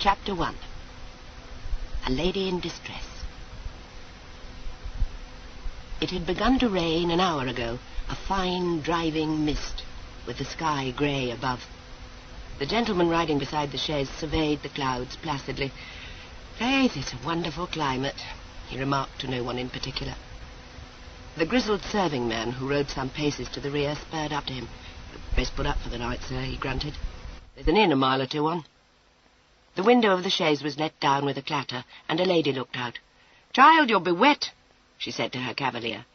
Chapter 1. A Lady in Distress. It had begun to rain an hour ago, a fine driving mist, with the sky grey above. The gentleman riding beside the chaise surveyed the clouds placidly. "Faith, it's a wonderful climate," he remarked to no one in particular. The grizzled serving man, who rode some paces to the rear, spurred up to him. "Best put up for the night, sir," he grunted. "There's an inn a mile or two on." The window of the chaise was let down with a clatter, and a lady looked out. "Child, you'll be wet," she said to her cavalier.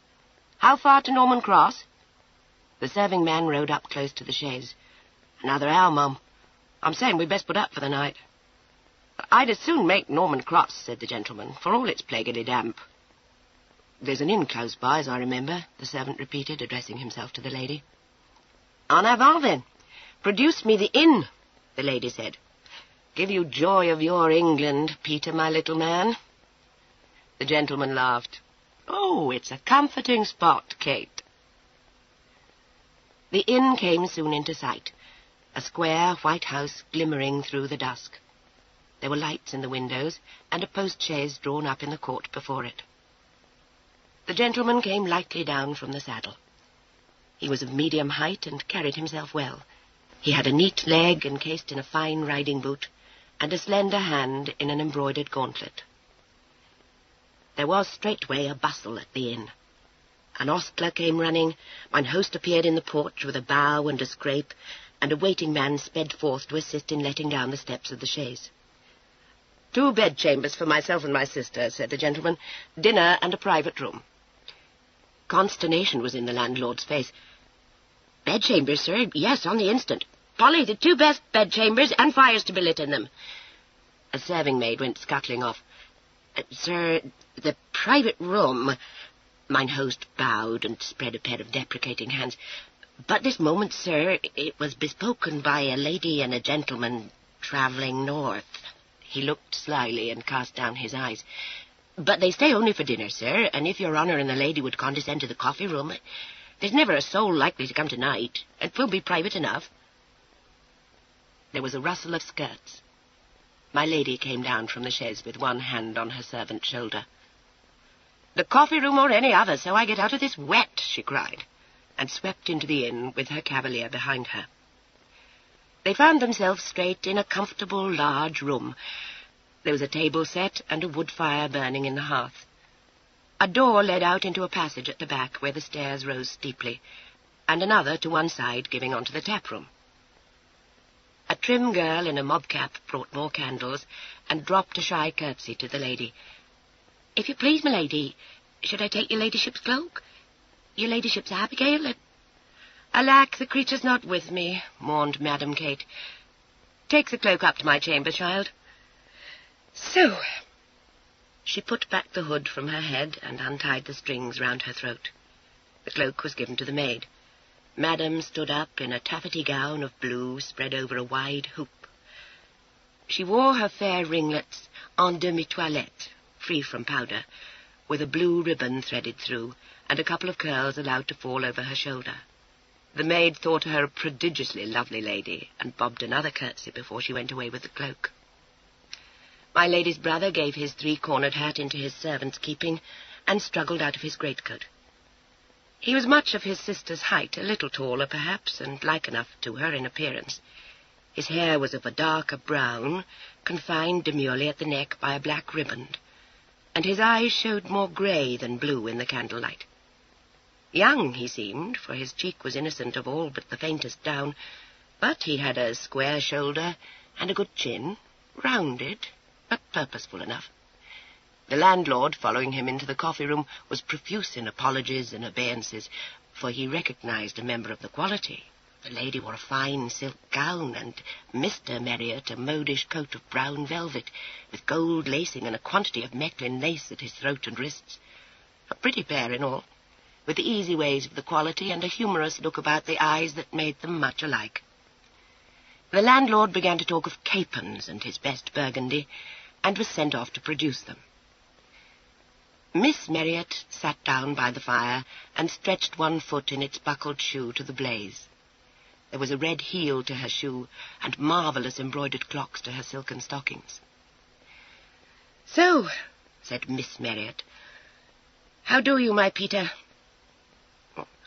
"How far to Norman Cross?" The serving man rode up close to the chaise. "Another hour, Mum. I'm saying we'd best put up for the night." "I'd as soon make Norman Cross," said the gentleman, "for all it's plaguily damp." "There's an inn close by, as I remember," the servant repeated, addressing himself to the lady. "En avant, then. Produce me the inn," the lady said. "Give you joy of your England, Peter, my little man." The gentleman laughed. "Oh, it's a comforting spot, Kate." The inn came soon into sight, a square white house glimmering through the dusk. There were lights in the windows, and a post-chaise drawn up in the court before it. The gentleman came lightly down from the saddle. He was of medium height and carried himself well. He had a neat leg encased in a fine riding boot, and a slender hand in an embroidered gauntlet. There was straightway a bustle at the inn. An ostler came running, mine host appeared in the porch with a bow and a scrape, and a waiting man sped forth to assist in letting down the steps of the chaise. "2 bedchambers for myself and my sister," said the gentleman. "Dinner and a private room." Consternation was in the landlord's face. "Bedchambers, sir? Yes, on the instant. Polly, the 2 best bedchambers, and fires to be lit in them." A serving-maid went scuttling off. "Sir, the private room—" Mine host bowed and spread a pair of deprecating hands. "But this moment, sir, it was bespoken by a lady and a gentleman travelling north." He looked slyly and cast down his eyes. "But they stay only for dinner, sir, and if your honour and the lady would condescend to the coffee-room, there's never a soul likely to come tonight. It will be private enough." There was a rustle of skirts. My lady came down from the chaise with one hand on her servant's shoulder. "The coffee-room or any other, so I get out of this wet," she cried, and swept into the inn with her cavalier behind her. They found themselves straight in a comfortable, large room. There was a table set and a wood fire burning in the hearth. A door led out into a passage at the back where the stairs rose steeply, and another to one side giving on to the tap-room. A trim girl in a mob-cap brought more candles and dropped a shy curtsy to the lady. "If you please, my lady, should I take your ladyship's cloak? Your ladyship's Abigail?" "Alack, the creature's not with me," mourned Madam Kate. "Take the cloak up to my chamber, child." "So." She put back the hood from her head and untied the strings round her throat. The cloak was given to the maid. Madam stood up in a taffety gown of blue spread over a wide hoop. She wore her fair ringlets en demi-toilette, free from powder, with a blue ribbon threaded through, and a couple of curls allowed to fall over her shoulder. The maid thought her a prodigiously lovely lady, and bobbed another curtsy before she went away with the cloak. My lady's brother gave his 3-cornered hat into his servant's keeping, and struggled out of his greatcoat. He was much of his sister's height, a little taller, perhaps, and like enough to her in appearance. His hair was of a darker brown, confined demurely at the neck by a black riband, and his eyes showed more grey than blue in the candlelight. Young he seemed, for his cheek was innocent of all but the faintest down, but he had a square shoulder and a good chin, rounded, but purposeful enough. The landlord, following him into the coffee-room, was profuse in apologies and obeisances, for he recognized a member of the quality. The lady wore a fine silk gown, and Mr. Marriott a modish coat of brown velvet, with gold lacing and a quantity of Mechlin lace at his throat and wrists. A pretty pair in all, with the easy ways of the quality and a humorous look about the eyes that made them much alike. The landlord began to talk of capons and his best burgundy, and was sent off to produce them. Miss Marriott sat down by the fire and stretched one foot in its buckled shoe to the blaze. There was a red heel to her shoe, and marvellous embroidered clocks to her silken stockings. "So," said Miss Marriott, "how do you, my Peter?"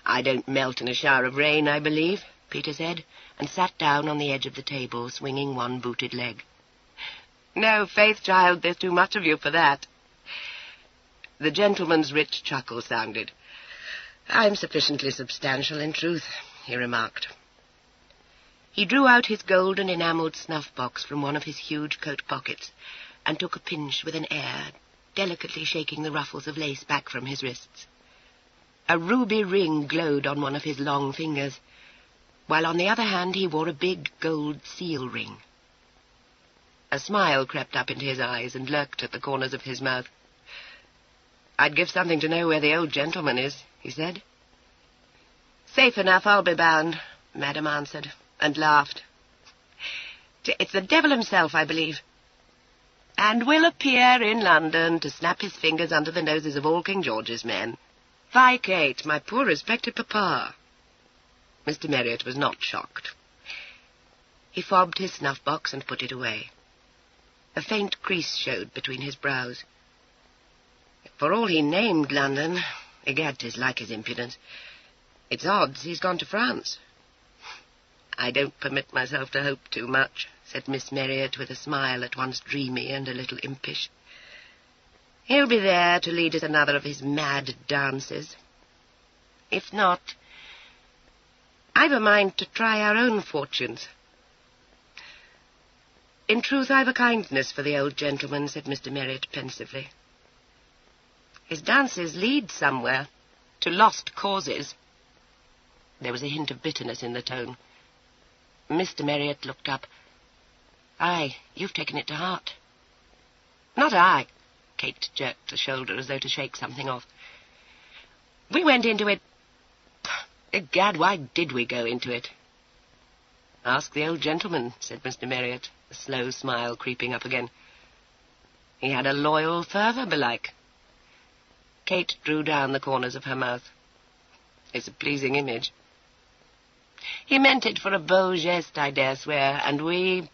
"I don't melt in a shower of rain, I believe," Peter said, and sat down on the edge of the table, swinging one booted leg. "No, faith, child, there's too much of you for that." The gentleman's rich chuckle sounded. "I'm sufficiently substantial, in truth," he remarked. He drew out his golden enamelled snuff-box from one of his huge coat pockets, and took a pinch with an air, delicately shaking the ruffles of lace back from his wrists. A ruby ring glowed on one of his long fingers, while on the other hand he wore a big gold seal ring. A smile crept up into his eyes and lurked at the corners of his mouth. "I'd give something to know where the old gentleman is," he said. "Safe enough, I'll be bound," Madame answered, and laughed. "It's the devil himself, I believe, and will appear in London to snap his fingers under the noses of all King George's men. Fie, Kate, my poor respected papa." Mr. Marriott was not shocked. He fobbed his snuff-box and put it away. A faint crease showed between his brows. For all he named London, egad, 'tis like his impudence. It's odds he's gone to France. "I don't permit myself to hope too much," said Miss Marriott with a smile at once dreamy and a little impish. "He'll be there to lead us another of his mad dances. If not, I've a mind to try our own fortunes." "In truth, I've a kindness for the old gentleman," said Mr. Marriott pensively. "His dances lead somewhere, to lost causes." There was a hint of bitterness in the tone. Mr. Marriott looked up. "Aye, you've taken it to heart." "Not I." Kate jerked a shoulder as though to shake something off. "We went into it... Egad, why did we go into it?" "Ask the old gentleman," said Mr. Marriott, a slow smile creeping up again. "He had a loyal fervour, belike." Kate drew down the corners of her mouth. "It's a pleasing image." "He meant it for a beau geste, I dare swear, and we...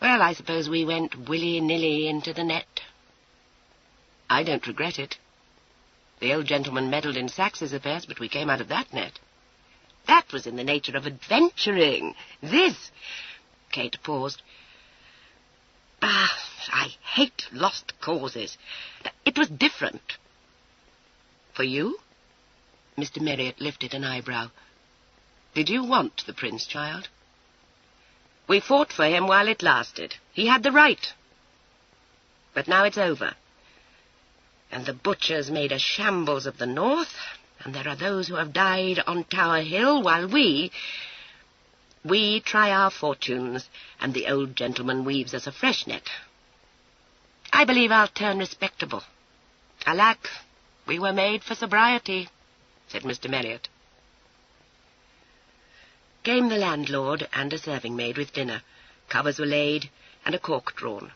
Well, I suppose we went willy-nilly into the net." "I don't regret it. The old gentleman meddled in Saxe's affairs, but we came out of that net." "That was in the nature of adventuring. This..." Kate paused. I hate lost causes. It was different." "For you?" Mr. Marriott lifted an eyebrow. "Did you want the prince, child?" "We fought for him while it lasted. He had the right. But now it's over. And the butchers made a shambles of the north, and there are those who have died on Tower Hill, while we try our fortunes, and the old gentleman weaves us a fresh net. I believe I'll turn respectable. Alack, we were made for sobriety," said Mr. Marriott. Came the landlord and a serving-maid with dinner. Covers were laid, and a cork drawn.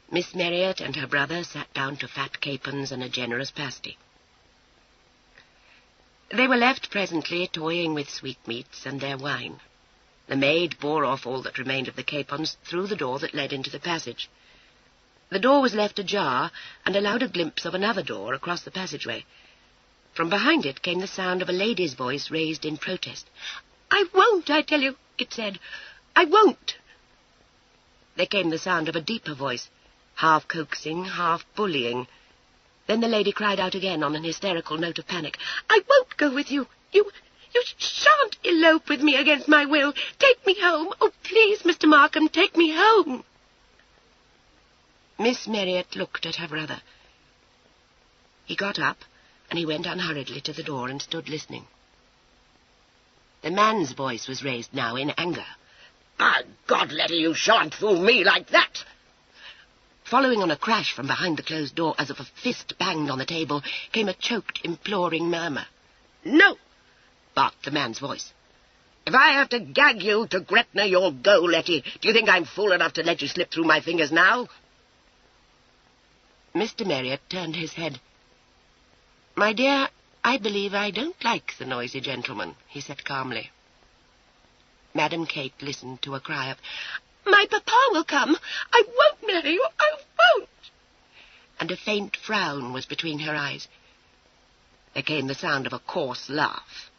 Miss Marriott and her brother sat down to fat capons and a generous pasty. They were left presently toying with sweetmeats and their wine. The maid bore off all that remained of the capons through the door that led into the passage. The door was left ajar, and allowed a glimpse of another door across the passageway. From behind it came the sound of a lady's voice raised in protest. "I won't, I tell you," it said. "I won't." There came the sound of a deeper voice, half coaxing, half bullying. Then the lady cried out again on an hysterical note of panic. "I won't go with you. You shan't elope with me against my will. Take me home. Oh, please, Mr. Markham, take me home." Miss Marriott looked at her brother. He got up, and he went unhurriedly to the door and stood listening. The man's voice was raised now in anger. "By God, Letty, you shan't fool me like that!" Following on a crash from behind the closed door, as of a fist banged on the table, came a choked, imploring murmur. "No!" barked the man's voice. "If I have to gag you to Gretna, you'll go, Letty. Do you think I'm fool enough to let you slip through my fingers now?" Mr. Marriott turned his head. "My dear, I believe I don't like the noisy gentleman," he said calmly. Madam Kate listened to a cry of, "My papa will come! I won't marry you! I won't!" And a faint frown was between her eyes. There came the sound of a coarse laugh.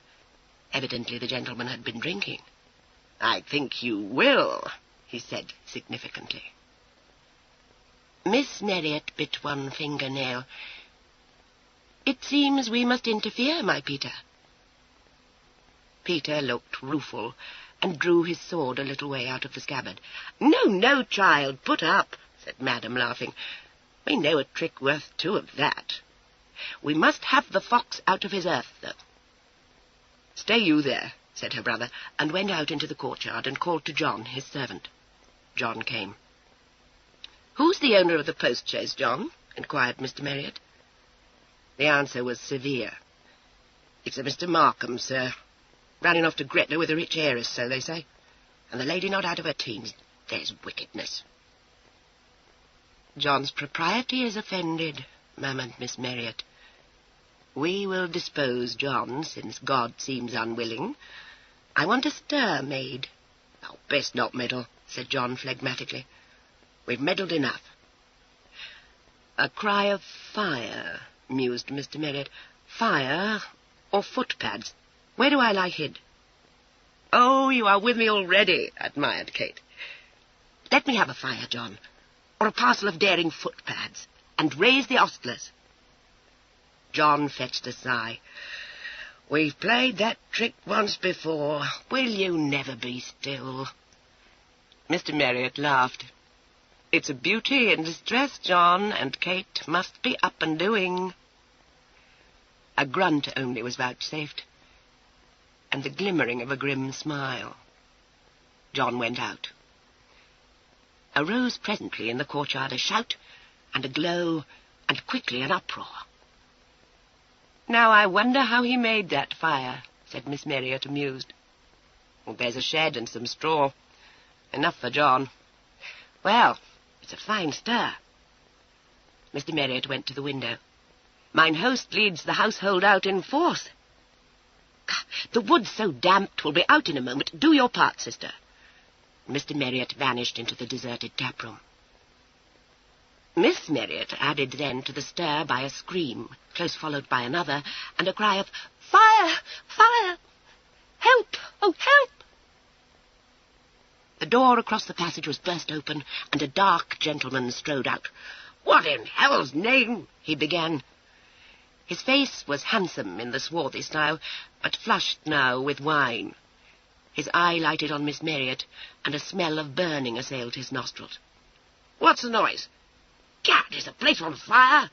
Evidently the gentleman had been drinking. "I think you will," he said significantly. Miss Marriott bit one fingernail. "It seems we must interfere, my Peter." Peter looked rueful and drew his sword a little way out of the scabbard. "No, no, child, put up," said Madam, laughing. "We know a trick worth two of that. We must have the fox out of his earth, though." "Stay you there," said her brother, and went out into the courtyard and called to John, his servant. John came. "Who's the owner of the post-chaise, John?" inquired Mr. Marriott. The answer was severe. "It's a Mr. Markham, sir. Running off to Gretna with a rich heiress, so they say. And the lady not out of her teens. There's wickedness." "John's propriety is offended," murmured Miss Marriott. "We will dispose John, since God seems unwilling. I want a stir made." "Oh, best not meddle," said John phlegmatically. "We've meddled enough." "A cry of fire," mused Mr. Marriott. "Fire or footpads? Where do I lie hid?" "Oh, you are with me already," admired Kate. "Let me have a fire, John, or a parcel of daring footpads, and raise the ostlers." John fetched a sigh. "We've played that trick once before. Will you never be still?" Mr. Marriott laughed. "It's a beauty in distress, John, and Kate must be up and doing." A grunt only was vouchsafed, and the glimmering of a grim smile. John went out. Arose presently in the courtyard a shout and a glow, and quickly an uproar. "Now I wonder how he made that fire," said Miss Marriott, amused. "Well, there's a shed and some straw. Enough for John. Well, it's a fine stir." Mr. Marriott went to the window. "Mine host leads the household out in force." "The wood's so damp 'twill be out in a moment. Do your part, sister." Mr. Marriott vanished into the deserted taproom. Miss Marriott added then to the stir by a scream, close followed by another, and a cry of, "Fire! Fire! Help! Oh, help!" The door across the passage was burst open, and a dark gentleman strode out. "What in hell's name?" he began. His face was handsome in the swarthy style, but flushed now with wine. His eye lighted on Miss Marriott, and a smell of burning assailed his nostrils. "What's the noise? Gad, is the place on fire?"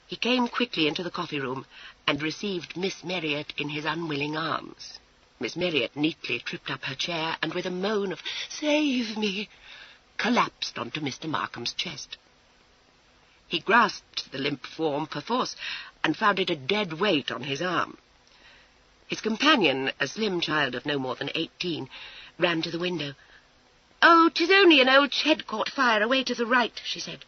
He came quickly into the coffee-room, and received Miss Marriott in his unwilling arms. Miss Marriott neatly tripped up her chair, and with a moan of "Save me!" collapsed onto Mr. Markham's chest. He grasped the limp form perforce, and found it a dead weight on his arm. His companion, a slim child of no more than 18, ran to the window. "Oh, 'tis only an old shed caught fire away to the right," she said.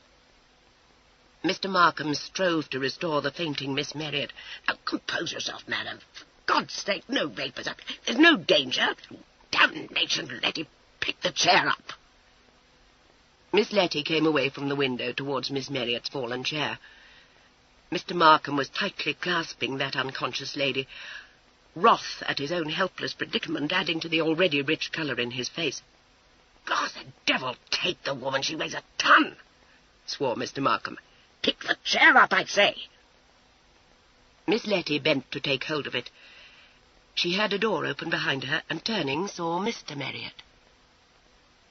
Mr. Markham strove to restore the fainting Miss Marriott. "Now, compose yourself, madam. For God's sake, no vapours up. There's no danger. Damnation, Letty, pick the chair up." Miss Letty came away from the window towards Miss Marriott's fallen chair. Mr. Markham was tightly clasping that unconscious lady, wrath at his own helpless predicament adding to the already rich colour in his face. "God, the devil take the woman, she weighs a ton," swore Mr. Markham. "Pick the chair up, I say." Miss Letty bent to take hold of it. She heard a door open behind her, and turning, saw Mr. Marriott.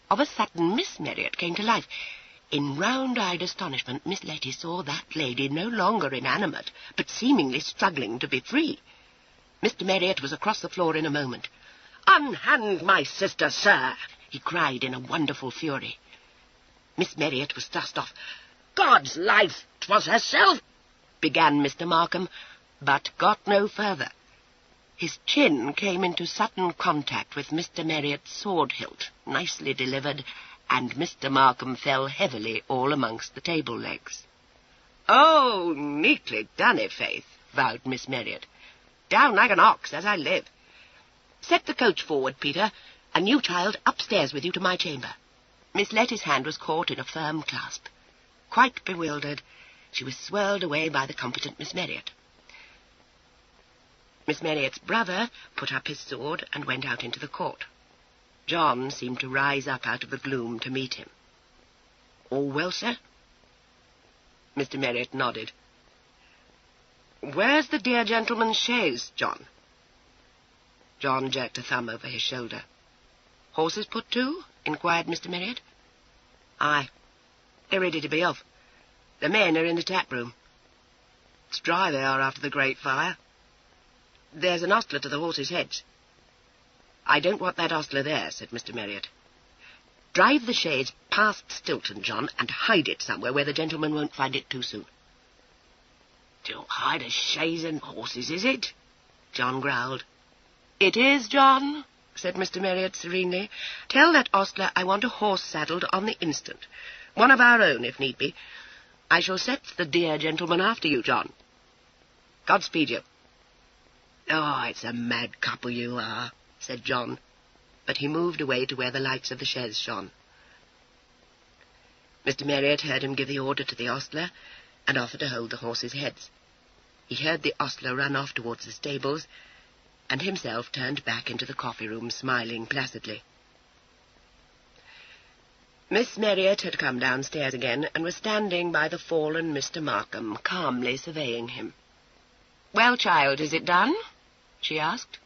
Of a sudden, Miss Marriott came to life. In round-eyed astonishment, Miss Letty saw that lady no longer inanimate, but seemingly struggling to be free. Mr. Marriott was across the floor in a moment. "Unhand my sister, sir!" he cried in a wonderful fury. Miss Marriott was thrust off. "God's life, 'twas herself," began Mr. Markham, but got no further. His chin came into sudden contact with Mr. Marriott's sword hilt, nicely delivered, and Mr. Markham fell heavily all amongst the table legs. "Oh, neatly done, i'faith," vowed Miss Marriott. "Down like an ox, as I live. Set the coach forward, Peter. And you, child, upstairs with you to my chamber." Miss Letty's hand was caught in a firm clasp. Quite bewildered, she was swirled away by the competent Miss Marriott. Miss Marriott's brother put up his sword and went out into the court. John seemed to rise up out of the gloom to meet him. "All well, sir?" Mr. Marriott nodded. "Where's the dear gentleman's chaise, John?" John jerked a thumb over his shoulder. "Horses put to?" inquired Mr. Marriott. "Aye, they're ready to be off. The men are in the tap-room. It's dry they are after the great fire. There's an ostler to the horses' heads." "I don't want that ostler there," said Mr. Marriott. "Drive the chaise past Stilton, John, and hide it somewhere where the gentleman won't find it too soon." "To hide a chaise and horses, is it?" John growled. "It is, John," said Mr. Marriott serenely. "Tell that ostler I want a horse saddled on the instant. One of our own, if need be. I shall set the dear gentleman after you, John. Godspeed you." "Oh, it's a mad couple you are," said John, but he moved away to where the lights of the chaise shone. Mr. Marriott heard him give the order to the ostler and offer to hold the horses' heads. He heard the ostler run off towards the stables, and himself turned back into the coffee-room, smiling placidly. Miss Marriott had come downstairs again, and was standing by the fallen Mr. Markham, calmly surveying him. "Well, child, is it done?" she asked.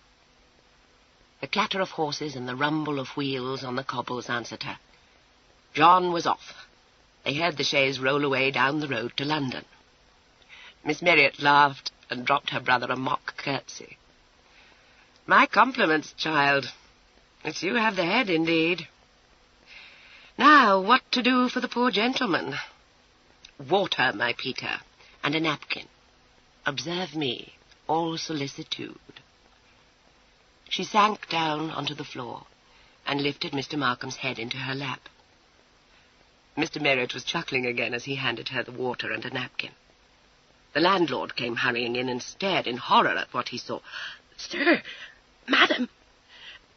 The clatter of horses and the rumble of wheels on the cobbles answered her. John was off. They heard the chaise roll away down the road to London. Miss Marriott laughed and dropped her brother a mock curtsy. "My compliments, child. It's you have the head, indeed. Now, what to do for the poor gentleman? Water, my Peter, and a napkin. Observe me, all solicitude." She sank down onto the floor and lifted Mr. Markham's head into her lap. Mr. Marriott was chuckling again as he handed her the water and a napkin. The landlord came hurrying in and stared in horror at what he saw. "Sir, madam,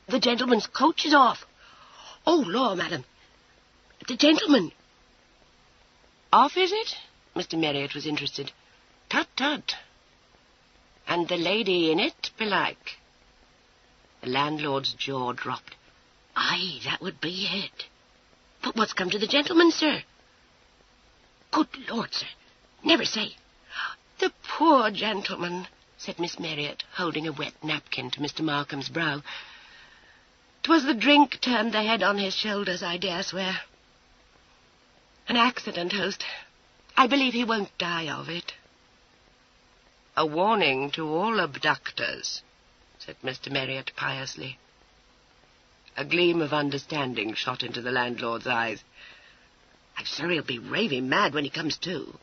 the gentleman's coach is off. Oh, law, madam, the gentleman." "Off, is it?" Mr. Marriott was interested. "Tut, tut. And the lady in it, belike?" The landlord's jaw dropped. "Aye, that would be it. But what's come to the gentleman, sir?" "Good Lord, sir, never say." "The poor gentleman," said Miss Marriott, holding a wet napkin to Mr. Markham's brow. "'Twas the drink turned the head on his shoulders, I dare swear. An accident, host. I believe he won't die of it." "A warning to all abductors," said Mr. Marriott piously. A gleam of understanding shot into the landlord's eyes. "I'm sure he'll be raving mad when he comes to."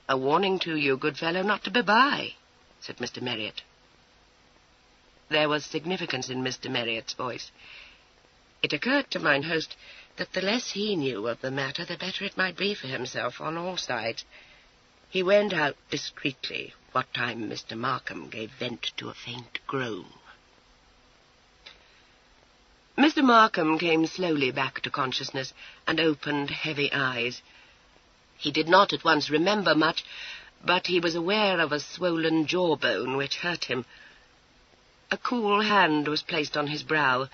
"A warning to you, good fellow, not to be by," said Mr. Marriott. There was significance in Mr. Marriott's voice. It occurred to mine host that the less he knew of the matter, the better it might be for himself on all sides. He went out discreetly, what time Mr. Markham gave vent to a faint groan. Mr. Markham came slowly back to consciousness and opened heavy eyes. He did not at once remember much, but he was aware of a swollen jawbone which hurt him. A cool hand was placed on his brow,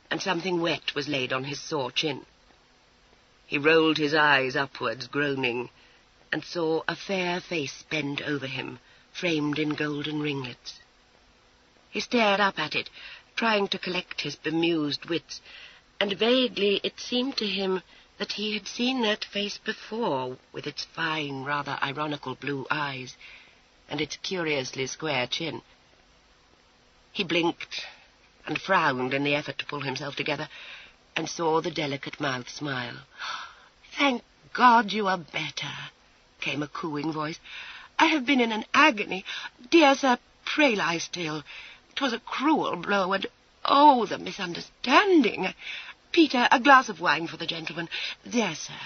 and something wet was laid on his sore chin. He rolled his eyes upwards, groaning, and saw a fair face bend over him, framed in golden ringlets. He stared up at it, trying to collect his bemused wits, and vaguely it seemed to him that he had seen that face before, with its fine, rather ironical blue eyes, and its curiously square chin. He blinked and frowned in the effort to pull himself together, and saw the delicate mouth smile. "Thank God you are better," came a cooing voice. "I have been in an agony. Dear sir, pray lie still. 'Twas a cruel blow, and, oh, the misunderstanding. Peter, a glass of wine for the gentleman. There, sir.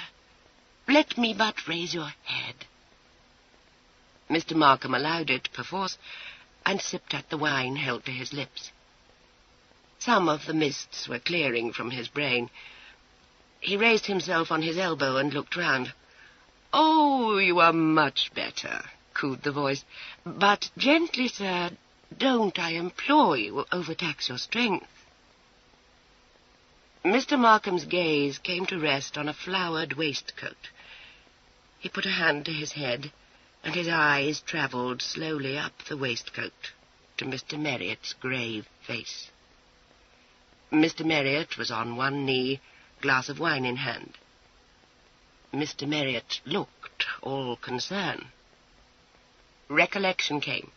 Let me but raise your head." Mr. Markham allowed it, perforce, and sipped at the wine held to his lips. Some of the mists were clearing from his brain. He raised himself on his elbow and looked round. "Oh, you are much better," cooed the voice. "But gently, sir. Don't, I implore you, overtax your strength." Mr. Markham's gaze came to rest on a flowered waistcoat. He put a hand to his head, and his eyes travelled slowly up the waistcoat to Mr. Marriott's grave face. Mr. Marriott was on one knee, glass of wine in hand. Mr. Marriott looked all concern. Recollection came.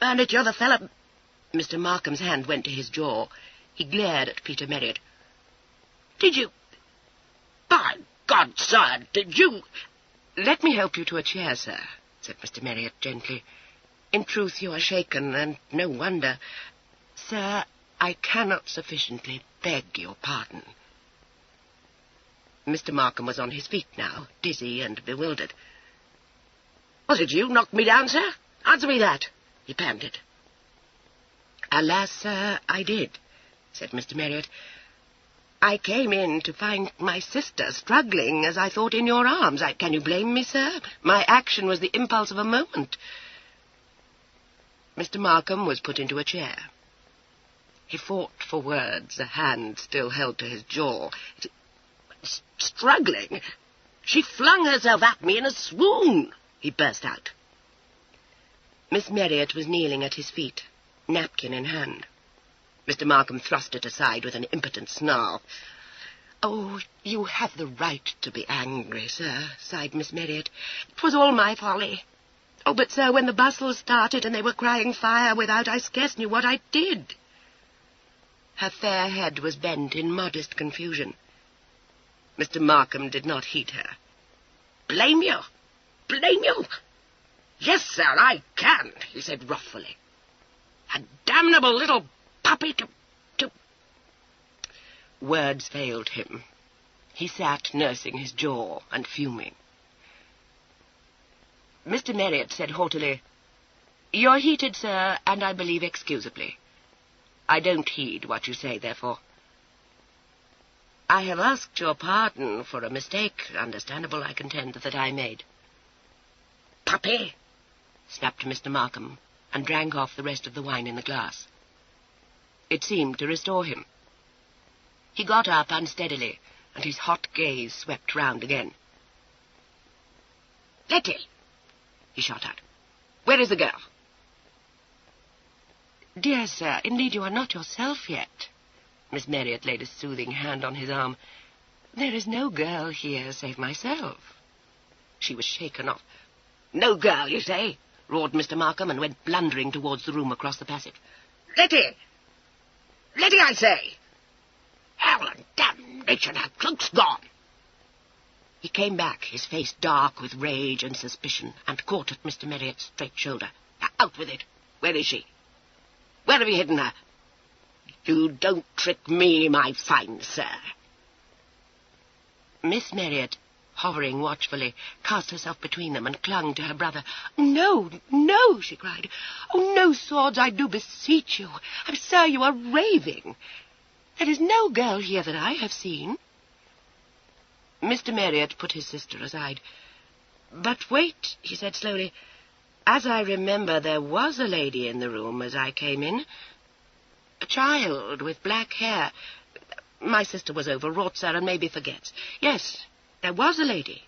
"Bandit, you're the fellow—" Mr. Markham's hand went to his jaw. He glared at Peter Marriott. "Did you— By God, sir, did you—" "Let me help you to a chair, sir," said Mr. Marriott gently. "In truth, you are shaken, and no wonder. Sir, I cannot sufficiently beg your pardon." Mr. Markham was on his feet now, dizzy and bewildered. "Was it you knocked me down, sir? Answer me that," he panted. "Alas, sir, I did," said Mr. Marriott. "I came in to find my sister struggling, as I thought, in your arms. Can you blame me, sir? My action was the impulse of a moment." Mr. Markham was put into a chair. He fought for words, a hand still held to his jaw. "Struggling? She flung herself at me in a swoon," he burst out. Miss Marriott was kneeling at his feet, napkin in hand. Mr. Markham thrust it aside with an impotent snarl. "Oh, you have the right to be angry, sir," sighed Miss Marriott. "It was all my folly. Oh, but, sir, when the bustle started and they were crying fire without, I scarce knew what I did." Her fair head was bent in modest confusion. Mr. Markham did not heed her. "Blame you? Blame you? Yes, sir, I can," he said wrathfully. "A damnable little puppy to... Words failed him. He sat nursing his jaw and fuming. Mr. Marriott said haughtily, "You're heated, sir, and I believe excusably. I don't heed what you say, therefore. I have asked your pardon for a mistake, understandable, I contend, that I made." "Puppy!" snapped Mr. Markham, and drank off the rest of the wine in the glass. It seemed to restore him. He got up unsteadily, and his hot gaze swept round again. "Letty!" he shot out. "Where is the girl?" "Dear sir, indeed you are not yourself yet." Miss Marriott laid a soothing hand on his arm. "There is no girl here save myself." She was shaken off. "No girl, you say?" roared Mr. Markham, and went blundering towards the room across the passage. "Letty! Letty, I say! Hell and damnation, her cloak's gone!" He came back, his face dark with rage and suspicion, and caught at Mr. Marriott's straight shoulder. "Out with it! Where is she? Where have you hidden her? You don't trick me, my fine sir." Miss Marriott, hovering watchfully, cast herself between them and clung to her brother. "No, no," she cried. "Oh, no swords, I do beseech you. Oh, sir, you are raving. There is no girl here that I have seen." Mr. Marriott put his sister aside. "But wait," he said slowly. "As I remember, there was a lady in the room as I came in. A child with black hair. My sister was overwrought, sir, and maybe forgets. Yes, there was a lady."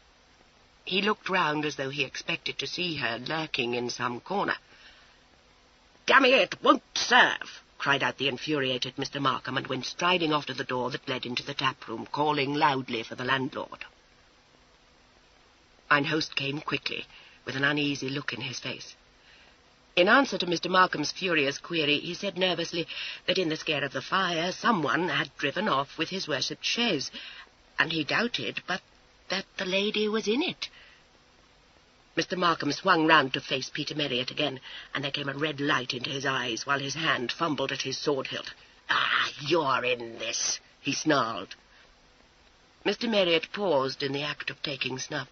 He looked round as though he expected to see her lurking in some corner. "Damn it won't serve!" cried out the infuriated Mr. Markham, and went striding off to the door that led into the tap-room, calling loudly for the landlord. Mine host came quickly, with an uneasy look in his face. In answer to Mr. Markham's furious query, he said nervously that in the scare of the fire someone had driven off with his worshipped chaise, and he doubted but that the lady was in it. Mr. Markham swung round to face Peter Marriott again, and there came a red light into his eyes while his hand fumbled at his sword hilt. "Ah, you're in this," he snarled. Mr. Marriott paused in the act of taking snuff.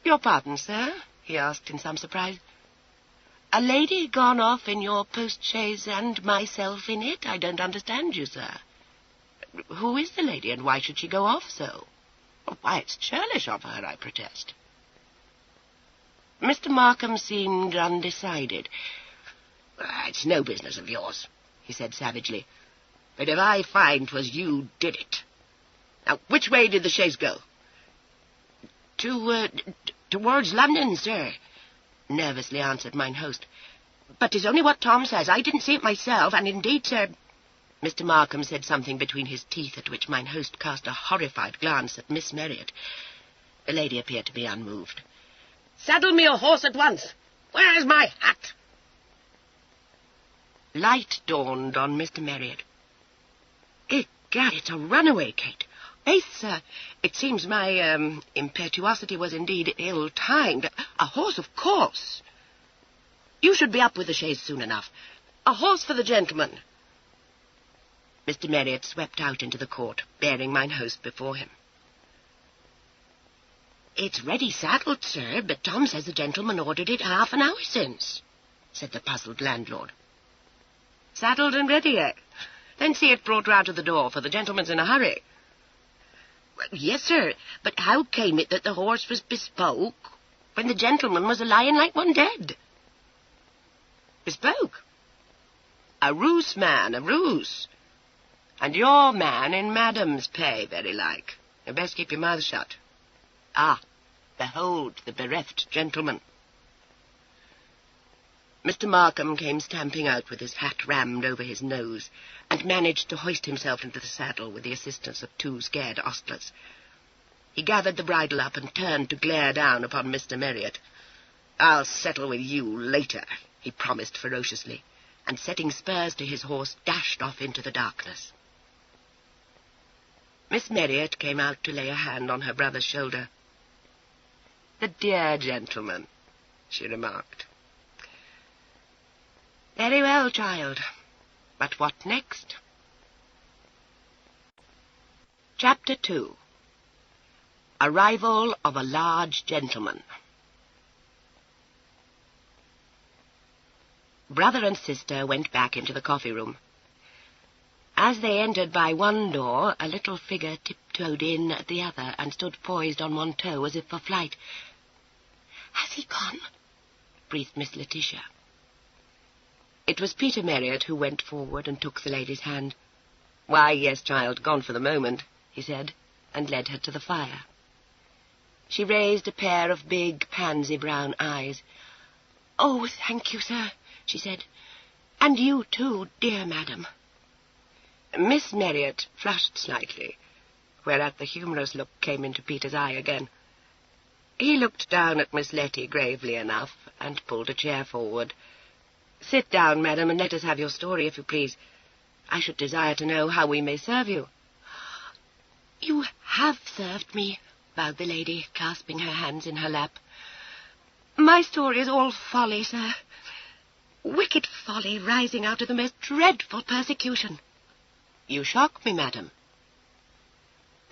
"Your pardon, sir?" he asked in some surprise. A lady gone off in your post-chaise and myself in it? I don't understand you, sir. Who is the lady, and why should she go off so? Why, it's churlish of her, I protest. Mr. Markham seemed undecided. It's no business of yours, he said savagely. But if I find 'twas you did it. Now, which way did the chaise go? Towards London, sir, nervously answered mine host. But 'tis only what Tom says. I didn't see it myself, and indeed, sir... Mr. Markham said something between his teeth, at which mine host cast a horrified glance at Miss Marriott. The lady appeared to be unmoved. Saddle me a horse at once. Where's my hat? Light dawned on Mr. Marriott. Egad, it's a runaway, Kate. Faith, sir, it seems my impetuosity was indeed ill-timed. A horse, of course. You should be up with the chaise soon enough. A horse for the gentleman. Mr. Marriott swept out into the court, bearing mine host before him. It's ready saddled, sir, but Tom says the gentleman ordered it half an hour since, said the puzzled landlord. Saddled and ready, eh? Then see it brought round to the door, for the gentleman's in a hurry. Well, yes, sir, but how came it that the horse was bespoke when the gentleman was a-lying like one dead? Bespoke? A ruse, man, a ruse. And your man in madam's pay, very like. You'd best keep your mouth shut. Ah, behold the bereft gentleman. Mr. Markham came stamping out with his hat rammed over his nose, and managed to hoist himself into the saddle with the assistance of two scared ostlers. He gathered the bridle up and turned to glare down upon Mr. Marriott. I'll settle with you later, he promised ferociously, and setting spurs to his horse, dashed off into the darkness. Miss Marriott came out to lay a hand on her brother's shoulder. The dear gentleman, she remarked. Very well, child. But what next? Chapter 2. Arrival of a large gentleman. Brother and sister went back into the coffee-room. As they entered by one door, a little figure tiptoed in at the other and stood poised on one toe as if for flight. Has he gone? Breathed Miss Letitia. It was Peter Marriott who went forward and took the lady's hand. Why, yes, child, gone for the moment, he said, and led her to the fire. She raised a pair of big, pansy-brown eyes. Oh, thank you, sir, she said. And you too, dear madam. Miss Marriott flushed slightly, whereat the humorous look came into Peter's eye again. He looked down at Miss Letty gravely enough, and pulled a chair forward. Sit down, madam, and let us have your story, if you please. I should desire to know how we may serve you. You have served me, bowed the lady, clasping her hands in her lap. My story is all folly, sir. Wicked folly rising out of the most dreadful persecution. You shock me, madam.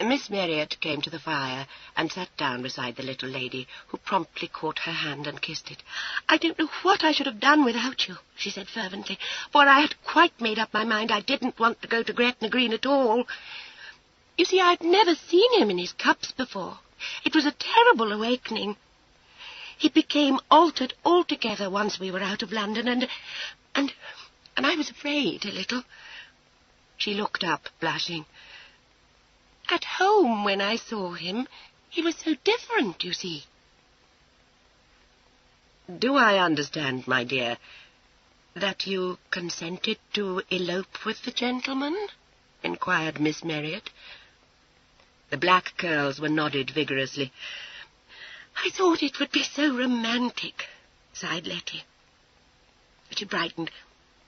Miss Marriott came to the fire and sat down beside the little lady, who promptly caught her hand and kissed it. I don't know what I should have done without you, she said fervently, for I had quite made up my mind I didn't want to go to Gretna Green at all. You see, I'd never seen him in his cups before. It was a terrible awakening. He became altered altogether once we were out of London, and I was afraid a little. She looked up, blushing. At home, when I saw him, he was so different, you see. Do I understand, my dear, that you consented to elope with the gentleman? Inquired Miss Marriott. The black curls were nodded vigorously. I thought it would be so romantic, sighed Letty. She brightened.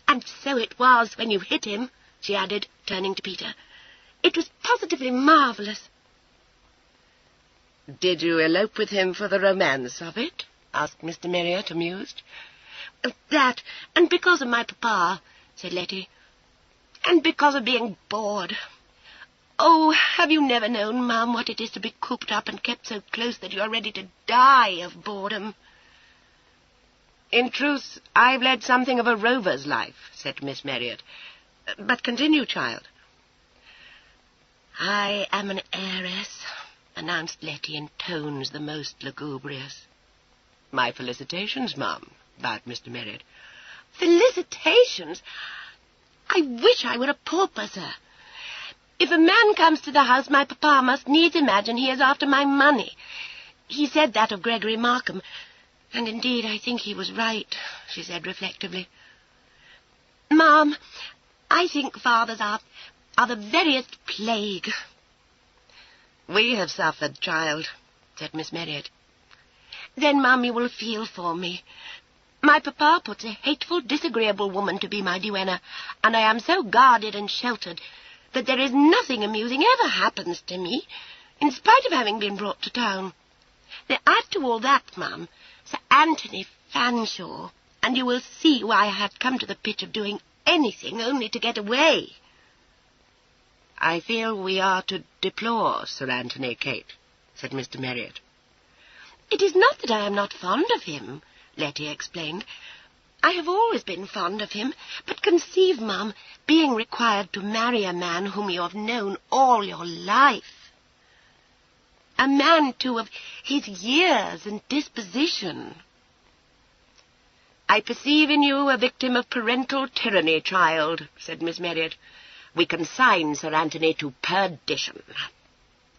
And so it was when you hit him, she added, turning to Peter. It was positively marvellous. Did you elope with him for the romance of it? Asked Mr. Marriott, amused. That, and because of my papa, said Letty, and because of being bored. Oh, have you never known, ma'am, what it is to be cooped up and kept so close that you are ready to die of boredom? In truth, I've led something of a rover's life, said Miss Marriott. But continue, child. I am an heiress, announced Letty in tones the most lugubrious. My felicitations, ma'am, bowed Mr. Marriott. Felicitations? I wish I were a pauper, sir. If a man comes to the house, my papa must needs imagine he is after my money. He said that of Gregory Markham, and indeed I think he was right, she said reflectively. Ma'am, I think fathers are the veriest plague. We have suffered, child, said Miss Marriott. Then, ma'am, you will feel for me. My papa puts a hateful, disagreeable woman to be my duenna, and I am so guarded and sheltered that there is nothing amusing ever happens to me, in spite of having been brought to town. Then add to all that, ma'am, Sir Anthony Fanshawe, and you will see why I had come to the pitch of doing anything only to get away. I feel we are to deplore Sir Anthony, Kate, said Mr. Marriott. It is not that I am not fond of him, Letty explained. I have always been fond of him, but conceive, ma'am, being required to marry a man whom you have known all your life. A man, too, of his years and disposition. I perceive in you a victim of parental tyranny, child, said Miss Marriott. We consign Sir Anthony to perdition.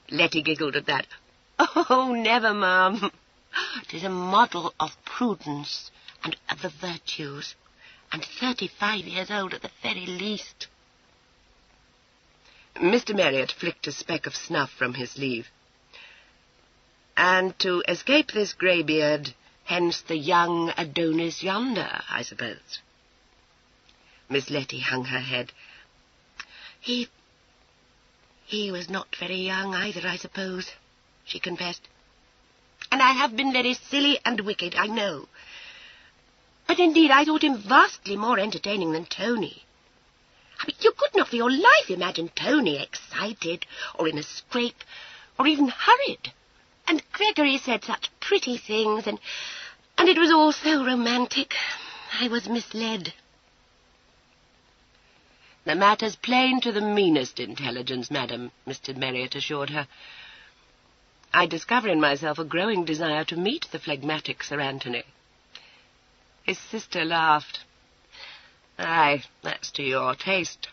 Letty giggled at that. Oh, never, ma'am. 'Tis a model of prudence and of the virtues, and 35 years old at the very least. Mr. Marriott flicked a speck of snuff from his sleeve. And to escape this greybeard, hence the young Adonis yonder, I suppose. Miss Letty hung her head. He was not very young either, I suppose, she confessed. And I have been very silly and wicked, I know. But indeed I thought him vastly more entertaining than Tony. I mean, you could not for your life imagine Tony excited, or in a scrape, or even hurried. And Gregory said such pretty things, and it was all so romantic. I was misled. The matter's plain to the meanest intelligence, madam, Mr. Marriott assured her. I discover in myself a growing desire to meet the phlegmatic Sir Anthony. His sister laughed. Aye, that's to your taste.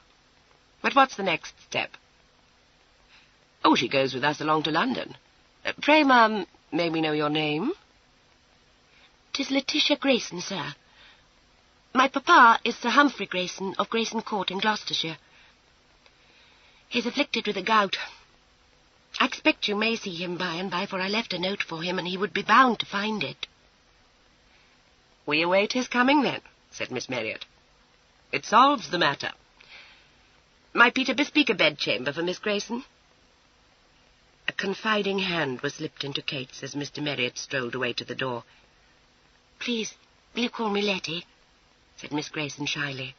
But what's the next step? Oh, she goes with us along to London. Pray, ma'am, may we know your name? 'Tis Letitia Grayson, sir. My papa is Sir Humphrey Grayson of Grayson Court in Gloucestershire. He's afflicted with the gout. I expect you may see him by and by, for I left a note for him, and he would be bound to find it. We await his coming, then, said Miss Marriott. It solves the matter. Might Peter bespeak a bedchamber for Miss Grayson? A confiding hand was slipped into Kate's as Mr. Marriott strolled away to the door. Please, will you call me Letty? Said Miss Grayson shyly.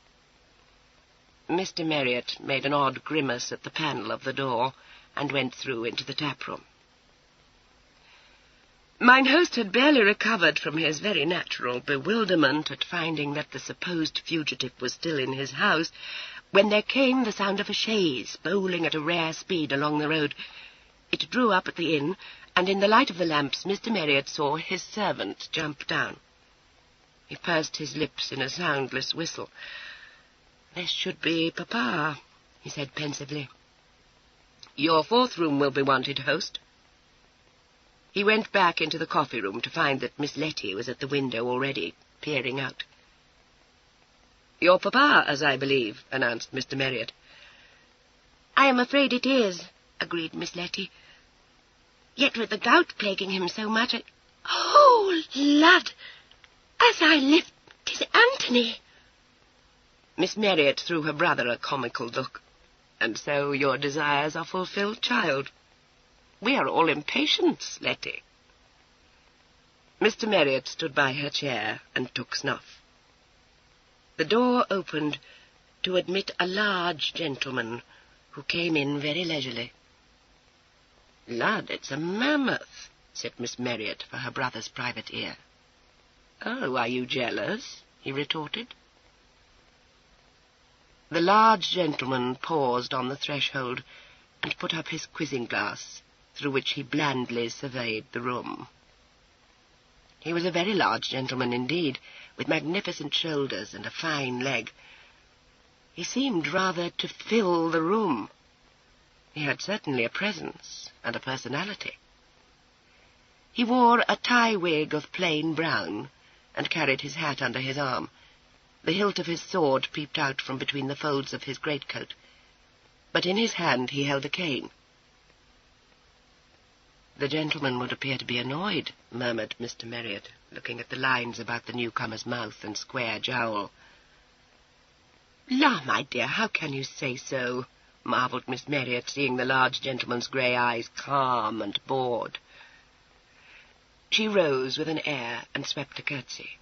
Mr. Marriott made an odd grimace at the panel of the door and went through into the tap-room. Mine host had barely recovered from his very natural bewilderment at finding that the supposed fugitive was still in his house, when there came the sound of a chaise bowling at a rare speed along the road. It drew up at the inn, and in the light of the lamps Mr. Marriott saw his servant jump down. He pursed his lips in a soundless whistle. This should be Papa, he said pensively. Your fourth room will be wanted, host. He went back into the coffee-room to find that Miss Letty was at the window already, peering out. Your papa, as I believe, announced Mr. Marriott. I am afraid it is, agreed Miss Letty. Yet with the gout plaguing him so much, Oh, lud! As I live, 'tis Anthony. Miss Marriott threw her brother a comical look. And so your desires are fulfilled, child. We are all impatience, Letty. Mr. Marriott stood by her chair and took snuff. The door opened to admit a large gentleman who came in very leisurely. Lud, it's a mammoth, said Miss Marriott for her brother's private ear. "Oh, are you jealous?" he retorted. The large gentleman paused on the threshold and put up his quizzing-glass, through which he blandly surveyed the room. He was a very large gentleman indeed, with magnificent shoulders and a fine leg. He seemed rather to fill the room. He had certainly a presence and a personality. He wore a tie wig of plain brown, and carried his hat under his arm. The hilt of his sword peeped out from between the folds of his greatcoat, but in his hand he held a cane. "The gentleman would appear to be annoyed," murmured Mr. Marriott, looking at the lines about the newcomer's mouth and square jowl. "La, my dear, how can you say so?" marvelled Miss Marriott, seeing the large gentleman's grey eyes calm and bored. She rose with an air and swept a curtsy.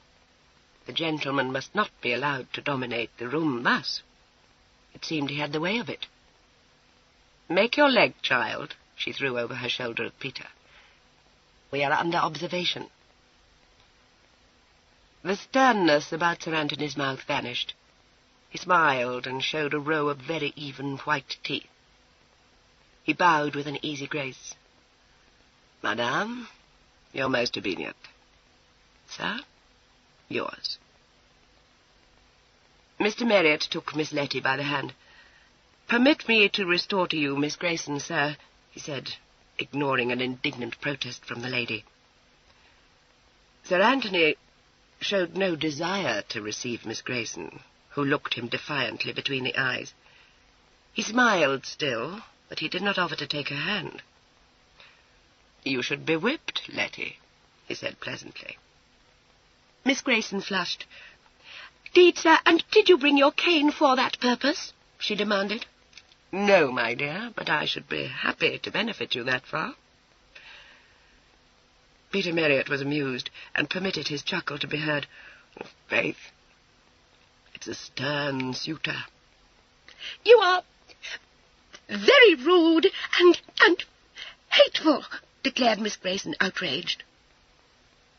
The gentleman must not be allowed to dominate the room thus. It seemed he had the way of it. "Make your leg, child," she threw over her shoulder at Peter. "We are under observation." The sternness about Sir Anthony's mouth vanished. He smiled and showed a row of very even white teeth. He bowed with an easy grace. "Madame, your most obedient. Sir, yours." Mr. Marriott took Miss Letty by the hand. "Permit me to restore to you Miss Grayson, sir," he said, ignoring an indignant protest from the lady. Sir Anthony showed no desire to receive Miss Grayson, who looked him defiantly between the eyes. He smiled still, but he did not offer to take her hand. "You should be whipped, Letty," he said pleasantly. Miss Grayson flushed. "Deed, sir, and did you bring your cane for that purpose?" she demanded. "No, my dear, but I should be happy to benefit you that far." Peter Marriott was amused, and permitted his chuckle to be heard. "Faith, it's a stern suitor." "You are very rude and hateful," declared Miss Grayson, outraged.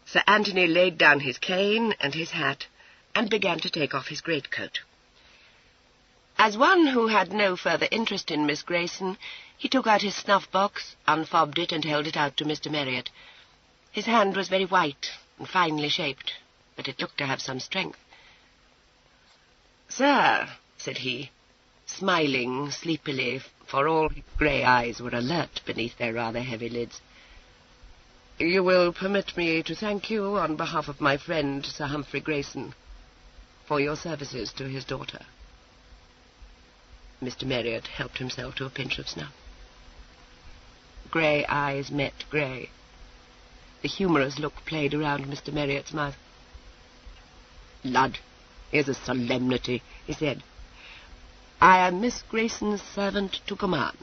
Sir Anthony laid down his cane and his hat, and began to take off his greatcoat. As one who had no further interest in Miss Grayson, he took out his snuff-box, unfobbed it, and held it out to Mr. Marriott. His hand was very white and finely shaped, but it looked to have some strength. "Sir," said he, smiling sleepily, for all his grey eyes were alert beneath their rather heavy lids, "you will permit me to thank you on behalf of my friend Sir Humphrey Grayson for your services to his daughter." Mr. Marriott helped himself to a pinch of snuff. Grey eyes met grey. The humorous look played around Mr. Marriott's mouth. "Lud, here's a solemnity," he said. "I am Miss Grayson's servant to command."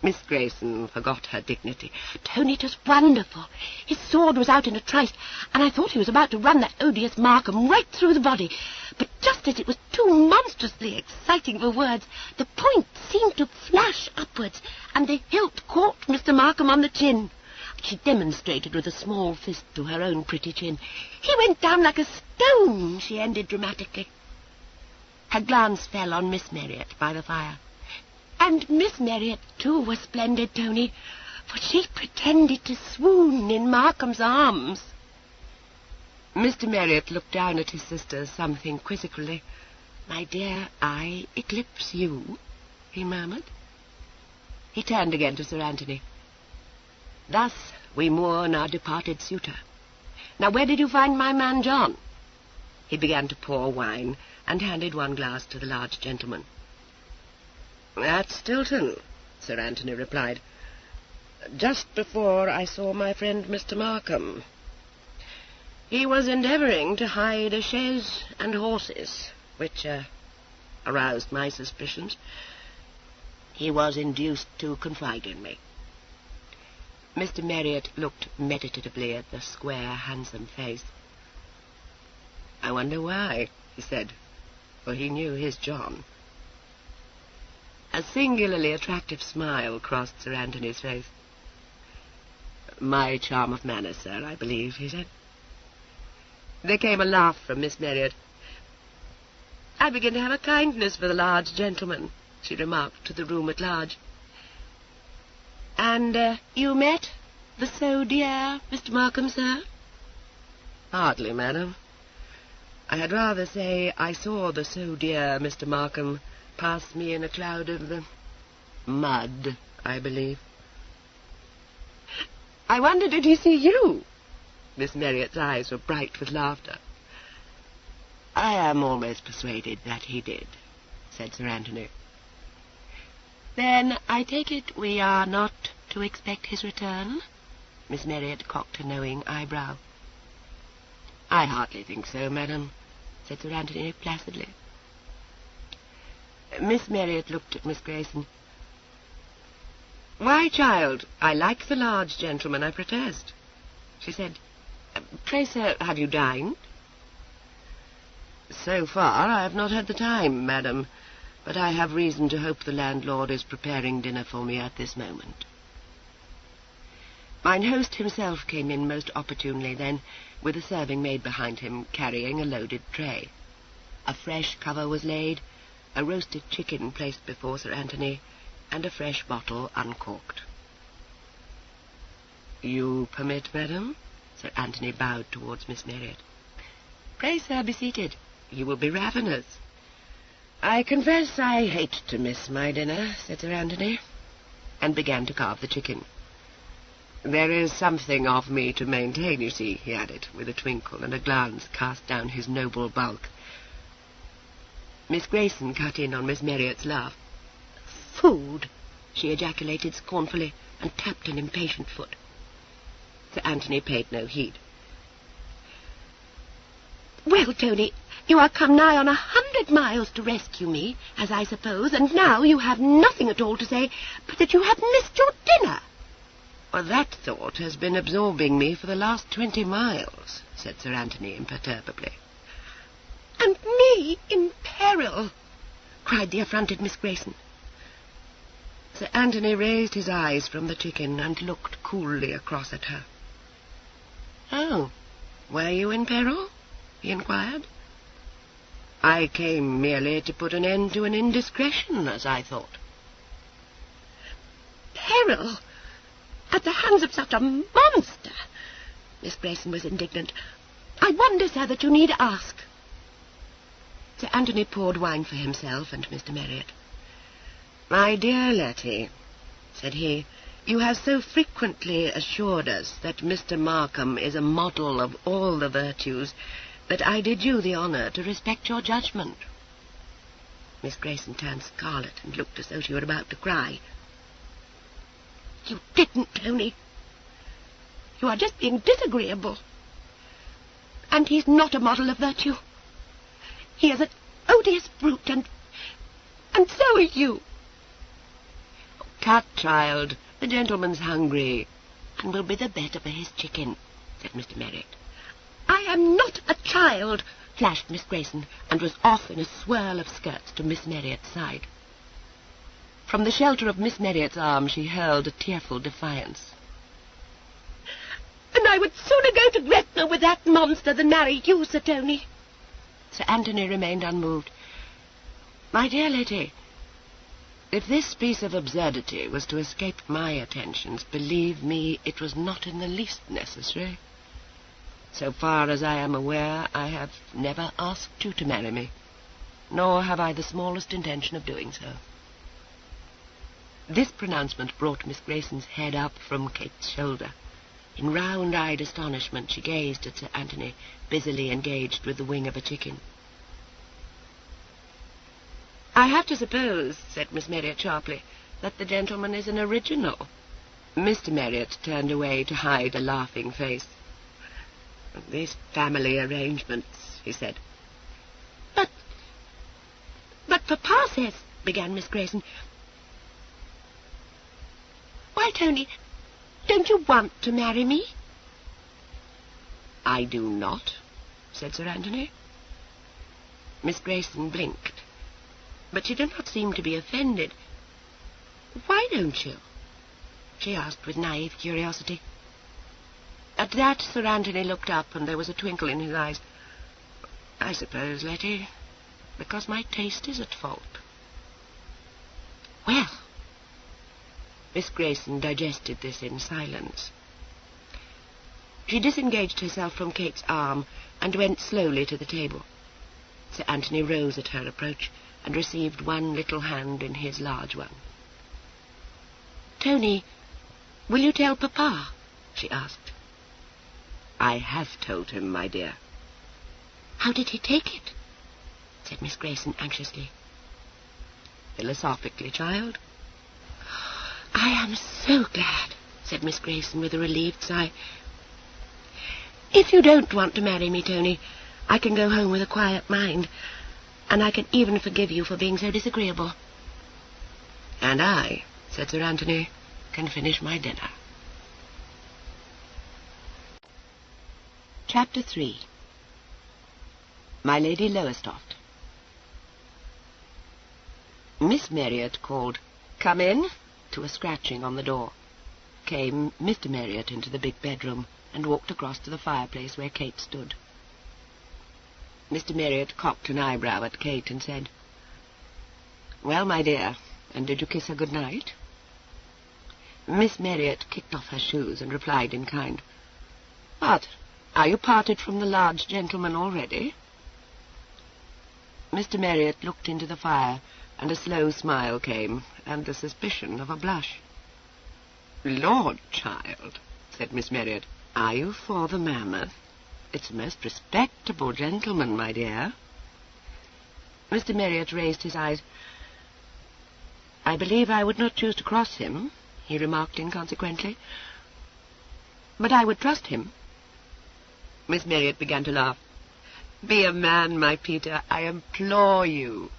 Miss Grayson forgot her dignity. "Tony, it was wonderful. His sword was out in a trice, and I thought he was about to run that odious Markham right through the body. But just as it was too monstrously exciting for words, the point seemed to flash upwards, and the hilt caught Mr. Markham on the chin." She demonstrated with a small fist to her own pretty chin. "He went down like a stone," she ended dramatically. Her glance fell on Miss Marriott by the fire. "And Miss Marriott, too, was splendid, Tony, for she pretended to swoon in Markham's arms." Mr. Marriott looked down at his sister something quizzically. "My dear, I eclipse you," he murmured. He turned again to Sir Anthony. "Thus we mourn our departed suitor. Now, where did you find my man John?" He began to pour wine, and handed one glass to the large gentleman. "At Stilton," Sir Anthony replied, "just before I saw my friend Mr. Markham. He was endeavouring to hide a chaise and horses, which aroused my suspicions. He was induced to confide in me." Mr. Marriott looked meditatively at the square, handsome face. "I wonder why," he said, for he knew his John. A singularly attractive smile crossed Sir Anthony's face. "My charm of manner, sir, I believe," he said. There came a laugh from Miss Marriott. "I begin to have a kindness for the large gentleman," she remarked to the room at large. "And you met the so dear Mr. Markham, sir?" "Hardly, madam. I had rather say I saw the so dear Mr. Markham pass me in a cloud of mud, I believe." "I wonder, did he see you?" Miss Marriott's eyes were bright with laughter. "I am almost persuaded that he did," said Sir Anthony. "Then I take it we are not to expect his return?" Miss Marriott cocked a knowing eyebrow. "I hardly think so, madam," said Sir Anthony placidly. Miss Marriott looked at Miss Grayson. "Why, child, I like the large gentleman, I protest," she said. "Pray, sir, have you dined?" "So far I have not had the time, madam, but I have reason to hope the landlord is preparing dinner for me at this moment." Mine host himself came in most opportunely then, with a serving-maid behind him, carrying a loaded tray. A fresh cover was laid, a roasted chicken placed before Sir Anthony, and a fresh bottle uncorked. "You permit, madam?" Sir Anthony bowed towards Miss Marriott. "Pray, sir, be seated. You will be ravenous." "I confess I hate to miss my dinner," said Sir Anthony, and began to carve the chicken. "There is something of me to maintain, you see," he added, with a twinkle and a glance cast down his noble bulk. Miss Grayson cut in on Miss Marriott's laugh. "Food!" she ejaculated scornfully, and tapped an impatient foot. Sir Anthony paid no heed. "Well, Tony, you are come nigh on 100 miles to rescue me, as I suppose, and now you have nothing at all to say but that you have missed your dinner." "Well, that thought has been absorbing me for the last 20 miles, said Sir Anthony imperturbably. "And me in peril!" cried the affronted Miss Grayson. Sir Anthony raised his eyes from the chicken and looked coolly across at her. "Oh, were you in peril?" he inquired. "I came merely to put an end to an indiscretion, as I thought." "Peril? At the hands of such a monster!" Miss Grayson was indignant. "I wonder, sir, that you need ask." Sir Anthony poured wine for himself and Mr. Marriott. "My dear Letty," said he, "you have so frequently assured us that Mr. Markham is a model of all the virtues that I did you the honour to respect your judgment." Miss Grayson turned scarlet and looked as though she were about to cry. "You didn't, Tony. You are just being disagreeable. And he's not a model of virtue. He is an odious brute, and so are you." "Cut, child. The gentleman's hungry, and will be the better for his chicken," said Mr. Marriott. "I am not a child," flashed Miss Grayson, and was off in a swirl of skirts to Miss Marriott's side. From the shelter of Miss Marriott's arm she hurled a tearful defiance. "And I would sooner go to Gretna with that monster than marry you, Sir Tony." Sir Anthony remained unmoved. "My dear Letty, if this piece of absurdity was to escape my attentions, believe me, it was not in the least necessary. So far as I am aware, I have never asked you to marry me, nor have I the smallest intention of doing so." This pronouncement brought Miss Grayson's head up from Kate's shoulder. In round-eyed astonishment she gazed at Sir Anthony, busily engaged with the wing of a chicken. "I have to suppose," said Miss Marriott sharply, "that the gentleman is an original." Mr. Marriott turned away to hide a laughing face. "These family arrangements," he said. But Papa says," began Miss Grayson. "Why, Tony, don't you want to marry me?" "I do not," said Sir Anthony. Miss Grayson blinked, but she did not seem to be offended. "Why don't you?" she asked with naive curiosity. At that, Sir Anthony looked up, and there was a twinkle in his eyes. "I suppose, Letty, because my taste is at fault." "Well." Miss Grayson digested this in silence. She disengaged herself from Kate's arm and went slowly to the table. Sir Anthony rose at her approach and received one little hand in his large one. "Tony, will you tell Papa?" she asked. "I have told him, my dear." "How did he take it?" said Miss Grayson anxiously. "Philosophically, child." "I am so glad," said Miss Grayson with a relieved sigh. "If you don't want to marry me, Tony, I can go home with a quiet mind, and I can even forgive you for being so disagreeable." "And I," said Sir Anthony, "can finish my dinner." Chapter 3. My Lady Lowestoft. Miss Marriott called, "Come in," to a scratching on the door. Came Mr. Marriott into the big bedroom and walked across to the fireplace where Kate stood. Mr. Marriott cocked an eyebrow at Kate and said, "Well, my dear, and did you kiss her good night?" Miss Marriott kicked off her shoes and replied in kind, "What, are you parted from the large gentleman already?" Mr. Marriott looked into the fire, and a slow smile came, and the suspicion of a blush. "Lord, child," said Miss Marriott, "are you for the mammoth? It's a most respectable gentleman, my dear." Mr. Marriott raised his eyes. "I believe I would not choose to cross him," he remarked inconsequently. "But I would trust him." Miss Marriott began to laugh. "Be a man, my Peter, I implore you."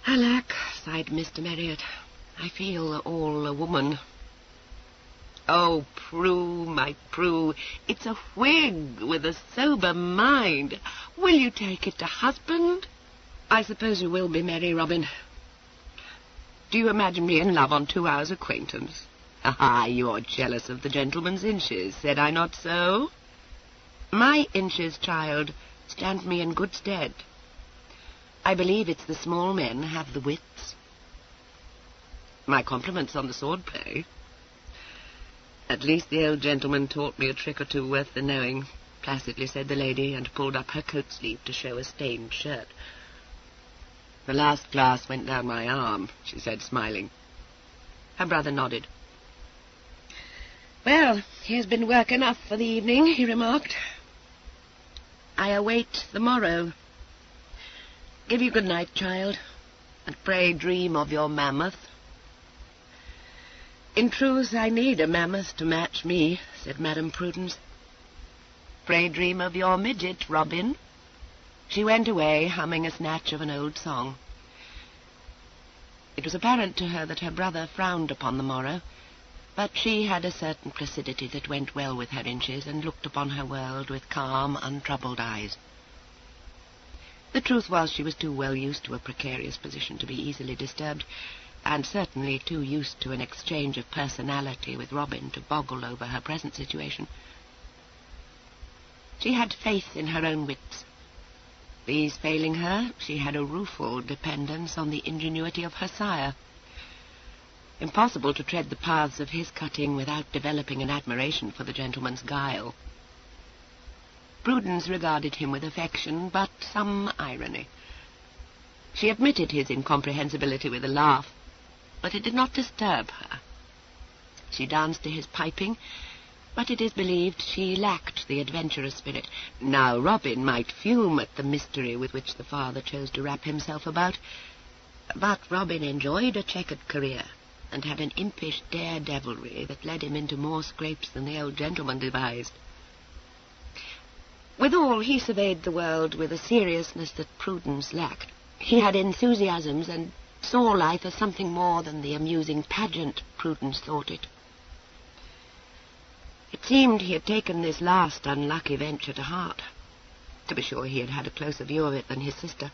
"Alack," sighed Mr. Marriott, "I feel all a woman." "Oh, Prue, my Prue, it's a Whig with a sober mind. Will you take it to husband?" "I suppose you will be, Mary Robin. Do you imagine me in love on 2 hours' acquaintance? Ah, you're jealous of the gentleman's inches, said I not so? My inches, child, stand me in good stead. I believe it's the small men have the wits." "My compliments on the sword-play." "At least the old gentleman taught me a trick or two worth the knowing," placidly said the lady, and pulled up her coat sleeve to show a stained shirt. "The last glass went down my arm," she said, smiling. Her brother nodded. "Well, here's been work enough for the evening," he remarked. "I await the morrow. Give you good night, child, and pray dream of your mammoth." "In truth, I need a mammoth to match me," said Madame Prudence. "Pray dream of your midget, Robin." She went away, humming a snatch of an old song. It was apparent to her that her brother frowned upon the morrow, but she had a certain placidity that went well with her inches, and looked upon her world with calm, untroubled eyes. The truth was, she was too well used to a precarious position to be easily disturbed, and certainly too used to an exchange of personality with Robin to boggle over her present situation. She had faith in her own wits. These failing her, she had a rueful dependence on the ingenuity of her sire. Impossible to tread the paths of his cutting without developing an admiration for the gentleman's guile. Prudence regarded him with affection, but some irony. She admitted his incomprehensibility with a laugh, but it did not disturb her. She danced to his piping, but it is believed she lacked the adventurous spirit. Now Robin might fume at the mystery with which the father chose to wrap himself about, but Robin enjoyed a checkered career, and had an impish daredevilry that led him into more scrapes than the old gentleman devised. Withal, he surveyed the world with a seriousness that Prudence lacked. He had enthusiasms, and saw life as something more than the amusing pageant Prudence thought it. It seemed he had taken this last unlucky venture to heart. To be sure, he had had a closer view of it than his sister.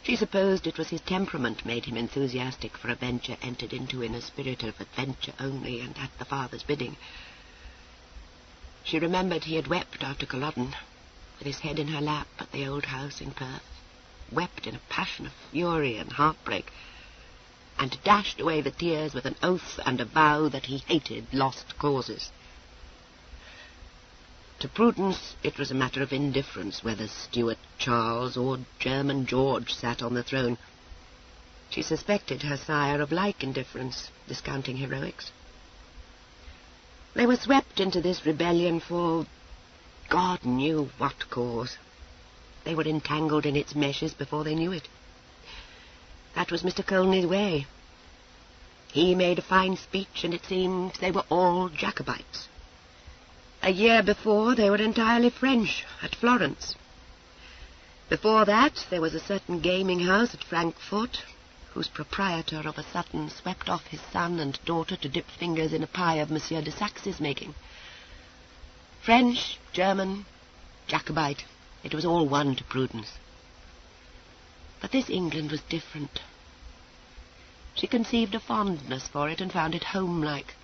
She supposed it was his temperament made him enthusiastic for a venture entered into in a spirit of adventure only, and at the father's bidding. She remembered he had wept after Culloden, with his head in her lap at the old house in Perth, wept in a passion of fury and heartbreak, and dashed away the tears with an oath and a vow that he hated lost causes. To Prudence it was a matter of indifference whether Stuart Charles or German George sat on the throne. She suspected her sire of like indifference, discounting heroics. They were swept into this rebellion for God knew what cause. They were entangled in its meshes before they knew it. That was Mr. Colney's way. He made a fine speech, and it seemed they were all Jacobites. A year before, they were entirely French, at Florence. Before that, there was a certain gaming house at Frankfurt, whose proprietor of a sudden swept off his son and daughter to dip fingers in a pie of Monsieur de Saxe's making. French, German, Jacobite, it was all one to Prudence. But this England was different. She conceived a fondness for it and found it home-like.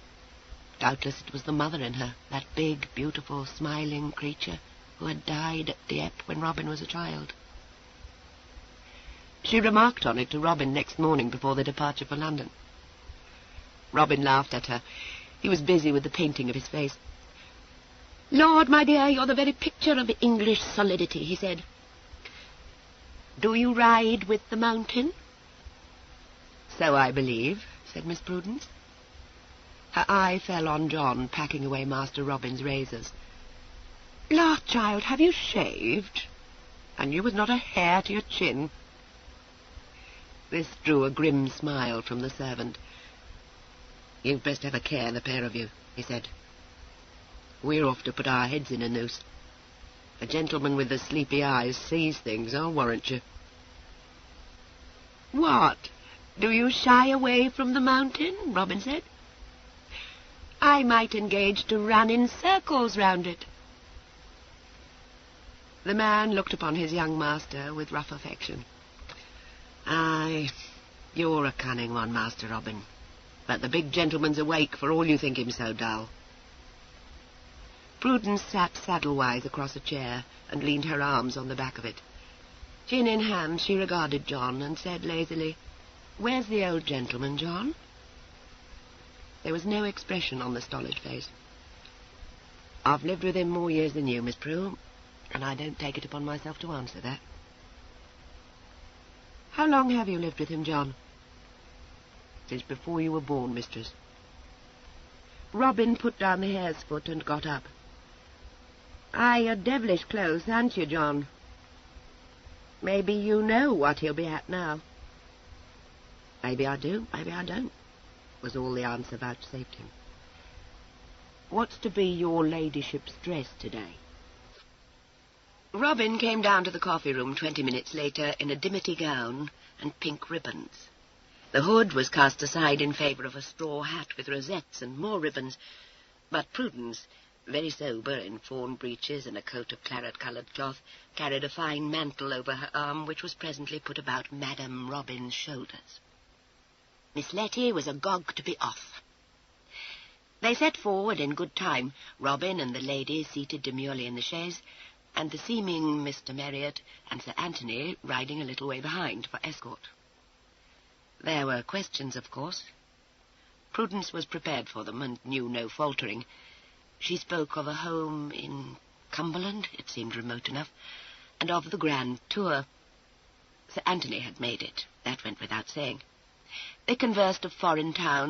Doubtless it was the mother in her, that big, beautiful, smiling creature who had died at Dieppe when Robin was a child. She remarked on it to Robin next morning before the departure for London. Robin laughed at her. He was busy with the painting of his face. "Lord, my dear, you're the very picture of English solidity," he said. "Do you ride with the mountain?" "So I believe," said Miss Prudence. Her eye fell on John, packing away Master Robin's razors. "La, child, have you shaved? And you with not a hair to your chin." This drew a grim smile from the servant. "You'd best have a care, the pair of you," he said. "We're off to put our heads in a noose. A gentleman with the sleepy eyes sees things, I'll warrant you." "What? Do you shy away from the mountain?" Robin said. "I might engage to run in circles round it." The man looked upon his young master with rough affection. "Aye, you're a cunning one, Master Robin, but the big gentleman's awake for all you think him so dull." Prudence sat saddle-wise across a chair and leaned her arms on the back of it. Chin in hand, she regarded John and said lazily, "Where's the old gentleman, John?" There was no expression on the stolid face. "I've lived with him more years than you, Miss Prue, and I don't take it upon myself to answer that." "How long have you lived with him, John?" "Since before you were born, mistress." Robin put down the hare's foot and got up. "Aye, you're devilish close, aren't you, John? Maybe you know what he'll be at now." "Maybe I do, maybe I don't," was all the answer vouchsafed him. "What's to be your ladyship's dress today?" Robin came down to the coffee-room 20 minutes later in a dimity gown and pink ribbons. The hood was cast aside in favour of a straw hat with rosettes and more ribbons, but Prudence, very sober in fawn breeches and a coat of claret-coloured cloth, carried a fine mantle over her arm, which was presently put about Madame Robin's shoulders. Miss Letty was agog to be off. They set forward in good time, Robin and the lady seated demurely in the chaise, and the seeming Mr. Marriott and Sir Anthony riding a little way behind for escort. There were questions, of course. Prudence was prepared for them and knew no faltering. She spoke of a home in Cumberland, it seemed remote enough, and of the grand tour. Sir Anthony had made it, that went without saying. They conversed of foreign towns,